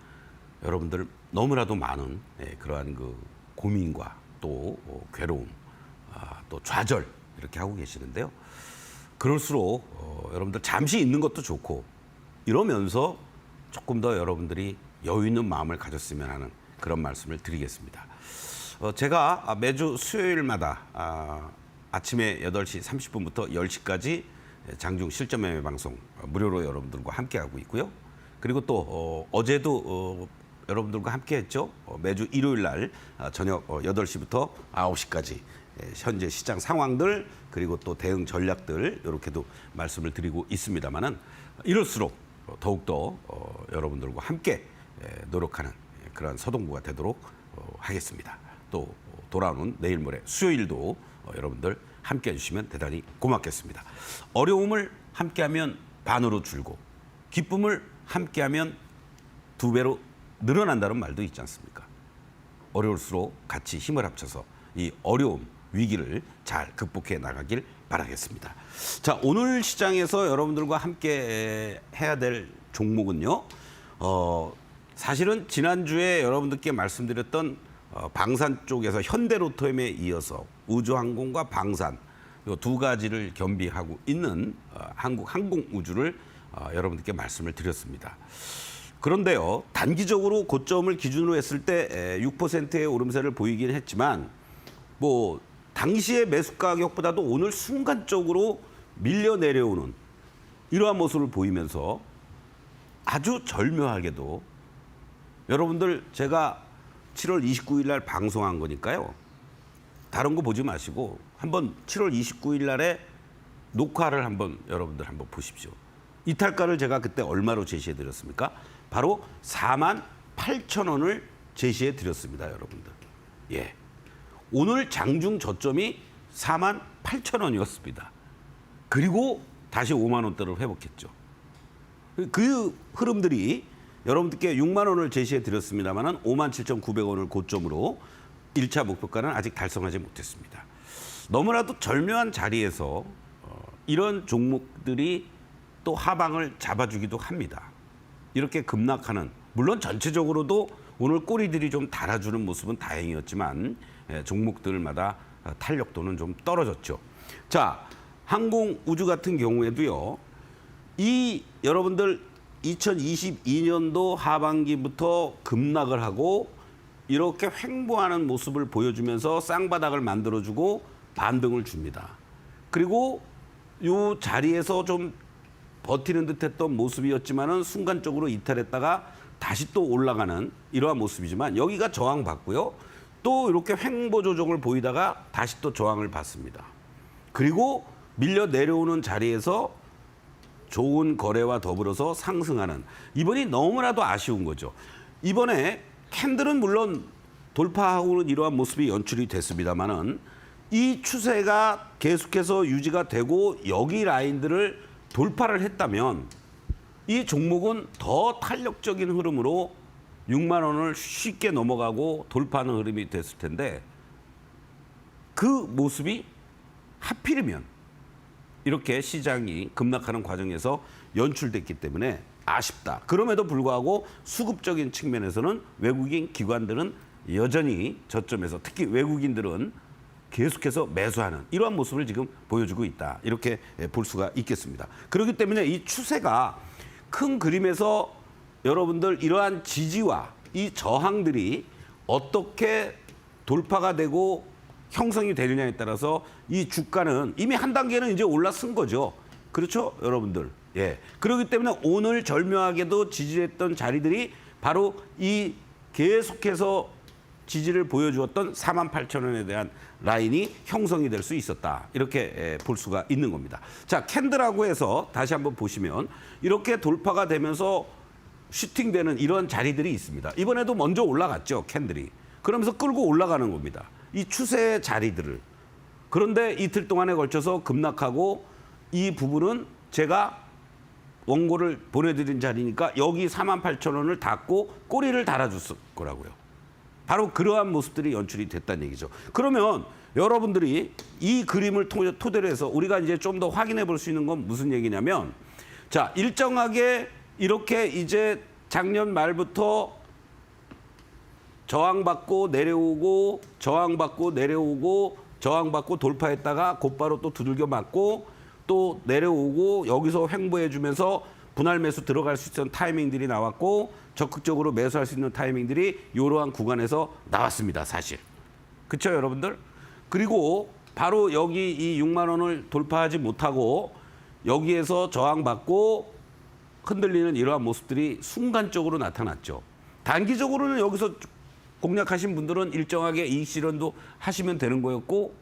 여러분들 너무나도 많은 그러한 그 고민과 또 괴로움, 또 좌절 이렇게 하고 계시는데요. 그럴수록 여러분들 잠시 있는 것도 좋고 이러면서 조금 더 여러분들이 여유 있는 마음을 가졌으면 하는 그런 말씀을 드리겠습니다. 제가 매주 수요일마다 아침에 8시 30분부터 10시까지 장중 실전 매매 방송 무료로 여러분들과 함께하고 있고요. 그리고 또 어제도 여러분들과 함께했죠. 매주 일요일 날 저녁 8시부터 9시까지 현재 시장 상황들 그리고 또 대응 전략들 이렇게도 말씀을 드리고 있습니다만은 이럴수록 더욱더 여러분들과 함께 노력하는 그런 서동부가 되도록 하겠습니다. 또 돌아오는 내일 모레 수요일도 여러분들 함께 해주시면 대단히 고맙겠습니다. 어려움을 함께하면 반으로 줄고 기쁨을 함께하면 2배로 늘어난다는 말도 있지 않습니까? 어려울수록 같이 힘을 합쳐서 이 어려움, 위기를 잘 극복해 나가길 바라겠습니다. 자, 오늘 시장에서 여러분들과 함께 해야 될 종목은요. 사실은 지난주에 여러분들께 말씀드렸던 방산 쪽에서 현대로템에 이어서 우주항공과 방산 이 두 가지를 겸비하고 있는 한국항공우주를 여러분들께 말씀을 드렸습니다. 그런데요, 단기적으로 고점을 기준으로 했을 때 6%의 오름세를 보이긴 했지만 뭐 당시의 매수 가격보다도 오늘 순간적으로 밀려 내려오는 이러한 모습을 보이면서 아주 절묘하게도 여러분들 제가 7월 29일 날 방송한 거니까요. 다른 거 보지 마시고 한번 7월 29일 날에 녹화를 한번 여러분들 한번 보십시오. 이탈가를 제가 그때 얼마로 제시해 드렸습니까? 바로 48,000원을 제시해 드렸습니다, 여러분들. 예. 오늘 장중 저점이 48,000원이었습니다. 그리고 다시 5만 원대로 회복했죠. 그 흐름들이 여러분들께 6만 원을 제시해 드렸습니다만은 57,900원을 고점으로 1차 목표가는 아직 달성하지 못했습니다. 너무나도 절묘한 자리에서 이런 종목들이 또 하방을 잡아주기도 합니다. 이렇게 급락하는, 물론 전체적으로도 오늘 꼬리들이 좀 달아주는 모습은 다행이었지만 종목들마다 탄력도는 좀 떨어졌죠. 자, 항공 우주 같은 경우에도요. 이 여러분들 2022년도 하반기부터 급락을 하고 이렇게 횡보하는 모습을 보여주면서 쌍바닥을 만들어주고 반등을 줍니다. 그리고 이 자리에서 좀 버티는 듯했던 모습이었지만은 순간적으로 이탈했다가 다시 또 올라가는 이러한 모습이지만 여기가 저항받고요. 또 이렇게 횡보 조정을 보이다가 다시 또 저항을 받습니다. 그리고 밀려 내려오는 자리에서 좋은 거래와 더불어서 상승하는, 이번이 너무나도 아쉬운 거죠. 이번에 캔들은 물론 돌파하고는 이러한 모습이 연출이 됐습니다만은 이 추세가 계속해서 유지가 되고 여기 라인들을 돌파를 했다면 이 종목은 더 탄력적인 흐름으로 6만 원을 쉽게 넘어가고 돌파하는 흐름이 됐을 텐데 그 모습이 하필이면 이렇게 시장이 급락하는 과정에서 연출됐기 때문에 아쉽다. 그럼에도 불구하고 수급적인 측면에서는 외국인 기관들은 여전히 저점에서 특히 외국인들은 계속해서 매수하는 이러한 모습을 지금 보여주고 있다. 이렇게 볼 수가 있겠습니다. 그렇기 때문에 이 추세가 큰 그림에서 여러분들 이러한 지지와 이 저항들이 어떻게 돌파가 되고 형성이 되느냐에 따라서 이 주가는 이미 한 단계는 이제 올라선 거죠. 그렇죠, 여러분들? 예. 그렇기 때문에 오늘 절묘하게도 지지했던 자리들이 바로 이 계속해서 지지를 보여주었던 48,000원에 대한 라인이 형성이 될 수 있었다. 이렇게 볼 수가 있는 겁니다. 자, 캔들하고 해서 다시 한번 보시면 이렇게 돌파가 되면서 슈팅되는 이런 자리들이 있습니다. 이번에도 먼저 올라갔죠, 캔들이. 그러면서 끌고 올라가는 겁니다. 이 추세의 자리들을. 그런데 이틀 동안에 걸쳐서 급락하고 이 부분은 제가 원고를 보내드린 자리니까 여기 48,000원을 닫고 꼬리를 달아줬을 거라고요. 바로 그러한 모습들이 연출이 됐다는 얘기죠. 그러면 여러분들이 이 그림을 토대로 해서 우리가 이제 좀 더 확인해 볼 수 있는 건 무슨 얘기냐면, 자, 일정하게 이렇게 이제 작년 말부터 저항받고 내려오고 저항받고 내려오고 저항받고 돌파했다가 곧바로 또 두들겨 맞고 또 내려오고 여기서 횡보해 주면서 분할 매수 들어갈 수 있는 타이밍들이 나왔고 적극적으로 매수할 수 있는 타이밍들이 이러한 구간에서 나왔습니다, 사실. 그렇죠, 여러분들? 그리고 바로 여기 이 6만 원을 돌파하지 못하고 여기에서 저항받고 흔들리는 이러한 모습들이 순간적으로 나타났죠. 단기적으로는 여기서 공략하신 분들은 일정하게 이익 실현도 하시면 되는 거였고,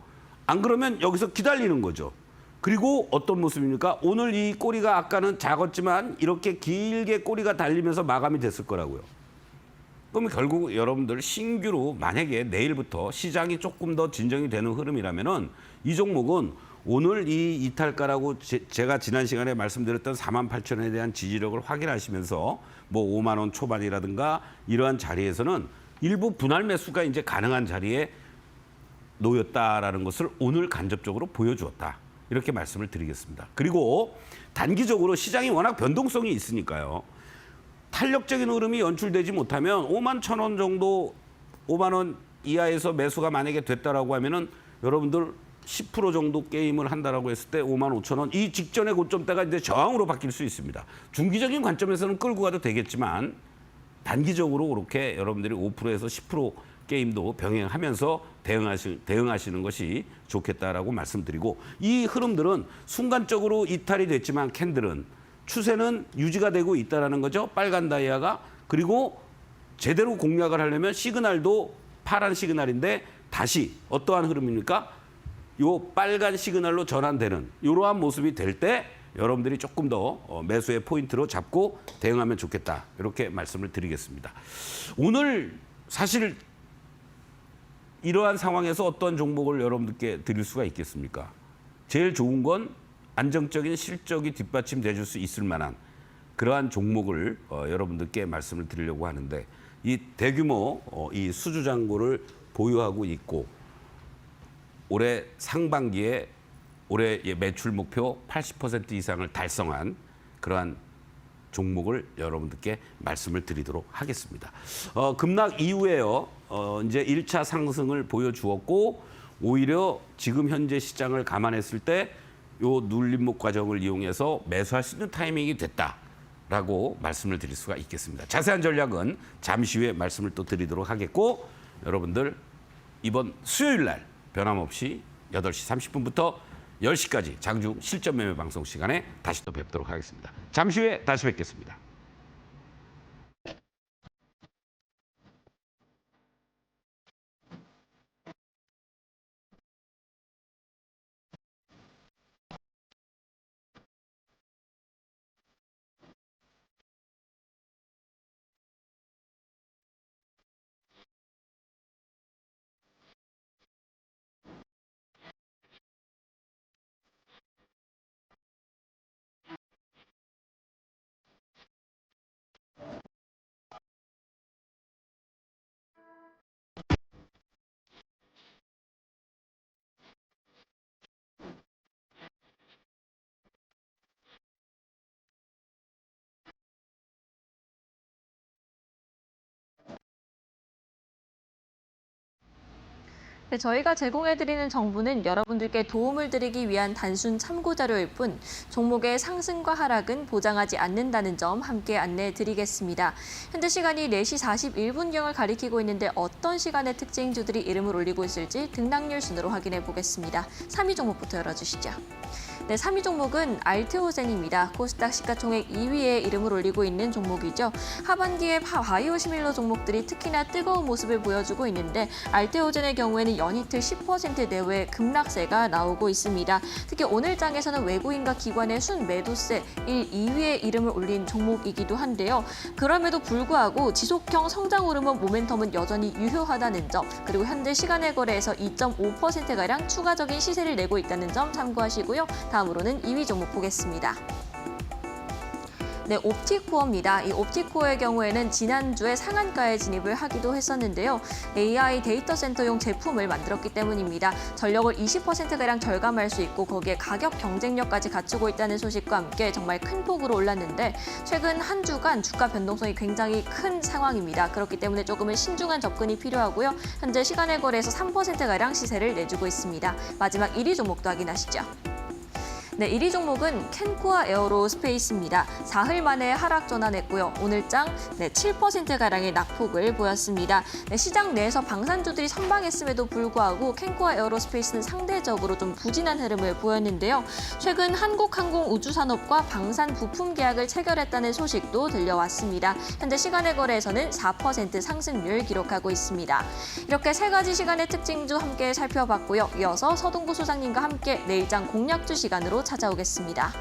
안 그러면 여기서 기다리는 거죠. 그리고 어떤 모습입니까? 오늘 이 꼬리가 아까는 작았지만 이렇게 길게 꼬리가 달리면서 마감이 됐을 거라고요. 그러면 결국 여러분들 신규로 만약에 내일부터 시장이 조금 더 진정이 되는 흐름이라면은 이 종목은 오늘 이 이탈가라고 제가 지난 시간에 말씀드렸던 48,000원에 대한 지지력을 확인하시면서 뭐 5만 원 초반이라든가 이러한 자리에서는 일부 분할 매수가 이제 가능한 자리에 놓였다라는 것을 오늘 간접적으로 보여주었다. 이렇게 말씀을 드리겠습니다. 그리고 단기적으로 시장이 워낙 변동성이 있으니까요. 탄력적인 흐름이 연출되지 못하면 5만 1,000원 정도, 5만 원 이하에서 매수가 만약에 됐다라고 하면은 여러분들 10% 정도 게임을 한다라고 했을 때 5만 5,000원 이 직전의 고점대가 이제 저항으로 바뀔 수 있습니다. 중기적인 관점에서는 끌고 가도 되겠지만 단기적으로 그렇게 여러분들이 5%에서 10% 게임도 병행하면서 대응하시는 것이 좋겠다라고 말씀드리고, 이 흐름들은 순간적으로 이탈이 됐지만 캔들은 추세는 유지가 되고 있다라는 거죠. 빨간 다이아가. 그리고 제대로 공략을 하려면 시그널도 파란 시그널인데 다시 어떠한 흐름입니까? 요 빨간 시그널로 전환되는 이러한 모습이 될 때 여러분들이 조금 더 매수의 포인트로 잡고 대응하면 좋겠다. 이렇게 말씀을 드리겠습니다. 오늘 사실 이러한 상황에서 어떤 종목을 여러분들께 드릴 수가 있겠습니까? 제일 좋은 건 안정적인 실적이 뒷받침돼 줄 수 있을 만한 그러한 종목을 여러분들께 말씀을 드리려고 하는데 이 대규모 이 수주잔고를 보유하고 있고 올해 상반기에 올해 매출 목표 80% 이상을 달성한 그러한 종목을 여러분들께 말씀을 드리도록 하겠습니다. 급락 이후에요. 이제 1차 상승을 보여주었고 오히려 지금 현재 시장을 감안했을 때 요 눌림목 과정을 이용해서 매수할 수 있는 타이밍이 됐다라고 말씀을 드릴 수가 있겠습니다. 자세한 전략은 잠시 후에 말씀을 또 드리도록 하겠고 여러분들 이번 수요일 날 변함없이 8시 30분부터 10시까지 장중 실전 매매 방송 시간에 다시 또 뵙도록 하겠습니다. 잠시 후에 다시 뵙겠습니다. 네, 저희가 제공해드리는 정보는 여러분들께 도움을 드리기 위한 단순 참고 자료일 뿐 종목의 상승과 하락은 보장하지 않는다는 점 함께 안내해드리겠습니다. 현재 시간이 4시 41분경을 가리키고 있는데 어떤 시간에 특징주들이 이름을 올리고 있을지 등락률 순으로 확인해 보겠습니다. 3위 종목부터 열어주시죠. 네, 3위 종목은 알테오젠입니다. 코스닥 시가총액 2위에 이름을 올리고 있는 종목이죠. 하반기에 바이오 시밀러 종목들이 특히나 뜨거운 모습을 보여주고 있는데 알테오젠의 경우에는 연이틀 10% 내외의 급락세가 나오고 있습니다. 특히 오늘 장에서는 외국인과 기관의 순매도세 1, 2위에 이름을 올린 종목이기도 한데요. 그럼에도 불구하고 지속형 성장 호르몬 모멘텀은 여전히 유효하다는 점, 그리고 현재 시간의 거래에서 2.5%가량 추가적인 시세를 내고 있다는 점 참고하시고요. 다음으로는 2위 종목 보겠습니다. 네, 옵티코어입니다. 이 옵티코어의 경우에는 지난주에 상한가에 진입을 하기도 했었는데요. AI 데이터 센터용 제품을 만들었기 때문입니다. 전력을 20%가량 절감할 수 있고 거기에 가격 경쟁력까지 갖추고 있다는 소식과 함께 정말 큰 폭으로 올랐는데 최근 한 주간 주가 변동성이 굉장히 큰 상황입니다. 그렇기 때문에 조금은 신중한 접근이 필요하고요. 현재 시간의 거래에서 3%가량 시세를 내주고 있습니다. 마지막 1위 종목도 확인하시죠. 네, 1위 종목은 캔코아 에어로스페이스입니다. 사흘 만에 하락 전환했고요. 오늘장 7%가량의 낙폭을 보였습니다. 네, 시장 내에서 방산주들이 선방했음에도 불구하고 캔코아 에어로스페이스는 상대적으로 좀 부진한 흐름을 보였는데요. 최근 한국항공우주산업과 방산 부품 계약을 체결했다는 소식도 들려왔습니다. 현재 시간의 거래에서는 4% 상승률 기록하고 있습니다. 이렇게 세 가지 시간의 특징주 함께 살펴봤고요. 이어서 서동구 소장님과 함께 내일장 공략주 시간으로 찾아오겠습니다.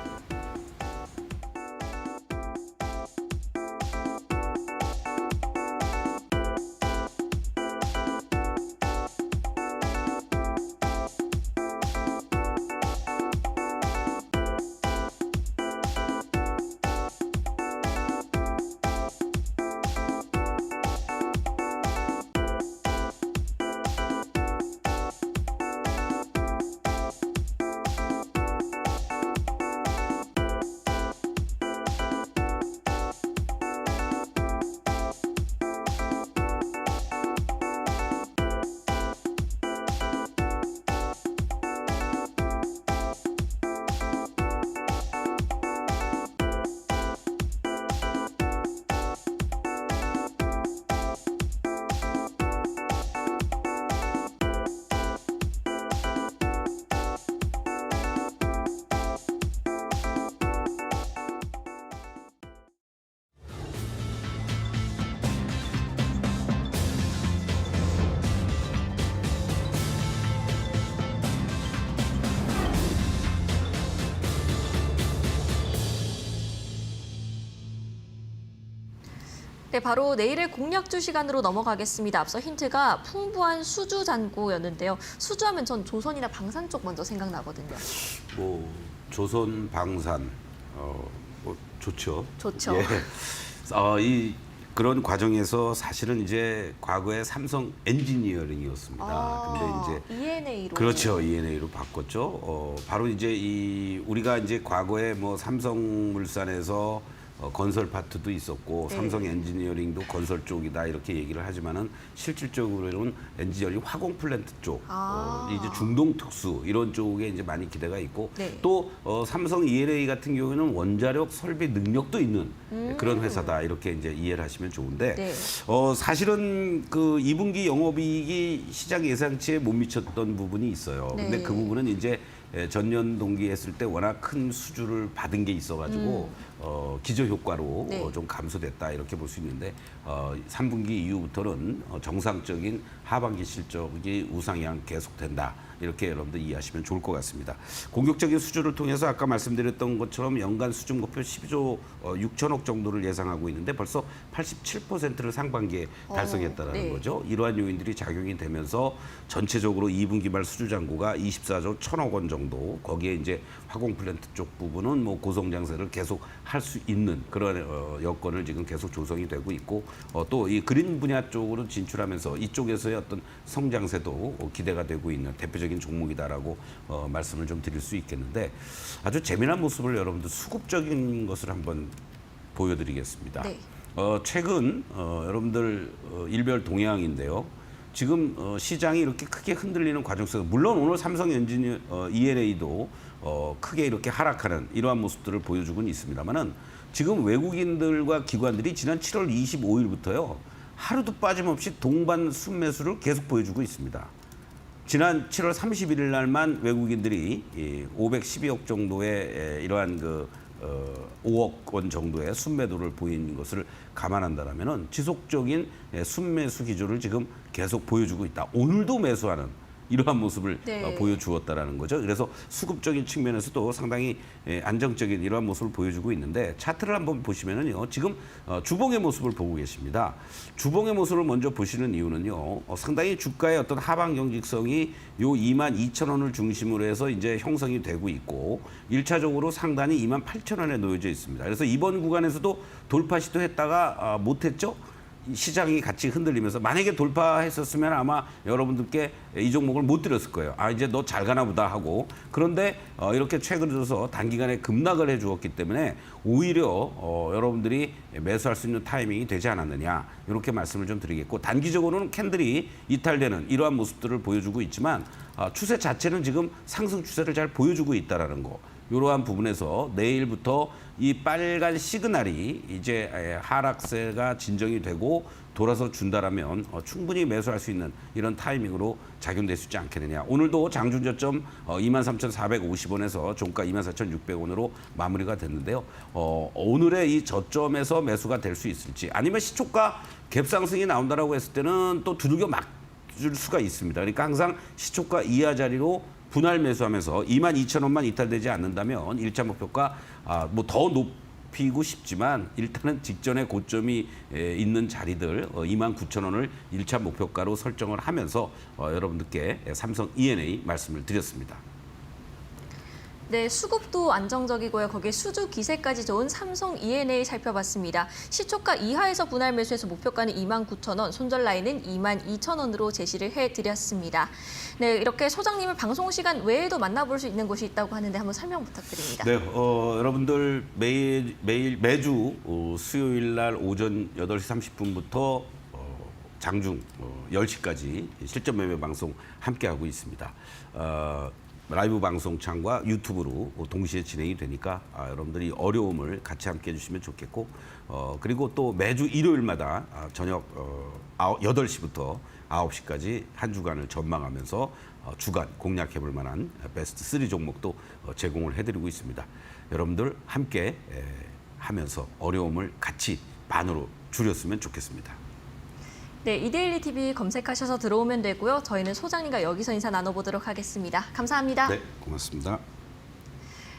네, 바로 내일의 공략주 시간으로 넘어가겠습니다. 앞서 힌트가 풍부한 수주 잔고였는데요. 수주하면 전 조선이나 방산 쪽 먼저 생각나거든요. 뭐 조선 방산 뭐 좋죠. 좋죠. 예. 그런 과정에서 사실은 이제 과거에 삼성 엔지니어링이었습니다. 근데 이제 ENA로. 그렇죠. ENA로 바꿨죠. 바로 이제 우리가 이제 과거에 뭐 삼성물산에서 건설 파트도 있었고 네. 삼성 엔지니어링도 건설 쪽이다 이렇게 얘기를 하지만은 실질적으로는 엔지니어링 화공 플랜트 쪽, 이제 중동 특수 이런 쪽에 이제 많이 기대가 있고 네. 또 삼성 ENA 같은 경우에는 원자력 설비 능력도 있는 그런 회사다 이렇게 이제 이해를 하시면 좋은데 네. 사실은 그 2분기 영업이익이 시장 예상치에 못 미쳤던 부분이 있어요. 네. 근데 그 부분은 이제 전년 동기 했을 때 워낙 큰 수주를 받은 게 있어가지고 기저 효과로 네. 좀 감소됐다 이렇게 볼 수 있는데 3분기 이후부터는 정상적인 하반기 실적이 우상향 계속된다 이렇게 여러분들 이해하시면 좋을 것 같습니다. 공격적인 수주를 통해서 아까 말씀드렸던 것처럼 연간 수준 목표 12조 6천억 정도를 예상하고 있는데 벌써 87%를 상반기에 달성했다는 네. 거죠. 이러한 요인들이 작용이 되면서 전체적으로 2분기 말 수주 잔고가 24조 1천억 원 정도 거기에 이제 화공 플랜트 쪽 부분은 뭐 고성장세를 계속 할 수 있는 그런 여건을 지금 계속 조성이 되고 있고 또 이 그린 분야 쪽으로 진출하면서 이쪽에서의 어떤 성장세도 기대가 되고 있는 대표적인 종목이다라고 말씀을 좀 드릴 수 있겠는데 아주 재미난 모습을 여러분들 수급적인 것을 한번 보여드리겠습니다. 네. 최근 여러분들 일별 동향인데요. 지금 시장이 이렇게 크게 흔들리는 과정 속에서 물론 오늘 삼성 엔지니어 ENA도 크게 이렇게 하락하는 이러한 모습들을 보여주고는 있습니다만은 지금 외국인들과 기관들이 지난 7월 25일부터요 하루도 빠짐없이 동반 순매수를 계속 보여주고 있습니다. 지난 7월 31일 날만 외국인들이 512억 정도의 이러한 5억 원 정도의 순매도를 보인 것을 감안한다면은 지속적인 순매수 기조를 지금 계속 보여주고 있다. 오늘도 매수하는 이러한 모습을 네. 보여주었다라는 거죠. 그래서 수급적인 측면에서도 상당히 안정적인 이러한 모습을 보여주고 있는데 차트를 한번 보시면은요. 지금 주봉의 모습을 보고 계십니다. 주봉의 모습을 먼저 보시는 이유는요. 상당히 주가의 어떤 하방 경직성이 요 22,000원을 중심으로 해서 이제 형성이 되고 있고 1차적으로 상단이 28,000원에 놓여져 있습니다. 그래서 이번 구간에서도 돌파 시도했다가 못했죠. 시장이 같이 흔들리면서 만약에 돌파했었으면 아마 여러분들께 이 종목을 못 드렸을 거예요. 아 이제 너 잘 가나 보다 하고 그런데 이렇게 최근 들어서 단기간에 급락을 해주었기 때문에 오히려 여러분들이 매수할 수 있는 타이밍이 되지 않았느냐 이렇게 말씀을 좀 드리겠고 단기적으로는 캔들이 이탈되는 이러한 모습들을 보여주고 있지만 추세 자체는 지금 상승 추세를 잘 보여주고 있다라는 거. 이러한 부분에서 내일부터 이 빨간 시그널이 이제 하락세가 진정이 되고 돌아서 준다라면 충분히 매수할 수 있는 이런 타이밍으로 작용될 수 있지 않겠느냐. 오늘도 장중 저점 23,450원에서 종가 24,600원으로 마무리가 됐는데요. 오늘의 이 저점에서 매수가 될 수 있을지 아니면 시초가 갭상승이 나온다라고 했을 때는 또 두들겨 맞을 수가 있습니다. 그러니까 항상 시초가 이하 자리로 분할 매수하면서 22,000원만 이탈되지 않는다면 1차 목표가 뭐 더 높이고 싶지만 일단은 직전에 고점이 있는 자리들 29,000원을 1차 목표가로 설정을 하면서 여러분들께 삼성 ENA 말씀을 드렸습니다. 네, 수급도 안정적이고요. 거기에 수주 기세까지 좋은 삼성 ENA 살펴봤습니다. 시초가 이하에서 분할 매수해서 목표가는 29,000원, 손절 라인은 22,000원으로 제시를 해드렸습니다. 네, 이렇게 소장님을 방송 시간 외에도 만나볼 수 있는 곳이 있다고 하는데 한번 설명 부탁드립니다. 네, 여러분들 매주 수요일 날 오전 8시 30분부터 장중 10시까지 실전 매매 방송 함께 하고 있습니다. 라이브 방송창과 유튜브로 동시에 진행이 되니까 여러분들이 어려움을 같이 함께 해주시면 좋겠고 그리고 또 매주 일요일마다 저녁 8시부터 9시까지 한 주간을 전망하면서 주간 공략해볼 만한 베스트 3 종목도 제공을 해드리고 있습니다. 여러분들 함께 하면서 어려움을 같이 반으로 줄였으면 좋겠습니다. 네, 이데일리 TV 검색하셔서 들어오면 되고요. 저희는 소장님과 여기서 인사 나눠보도록 하겠습니다. 감사합니다. 네, 고맙습니다.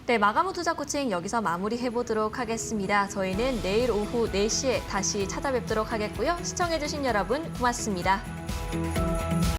네, 마감 후 투자 코칭 여기서 마무리해보도록 하겠습니다. 저희는 내일 오후 4시에 다시 찾아뵙도록 하겠고요. 시청해주신 여러분 고맙습니다.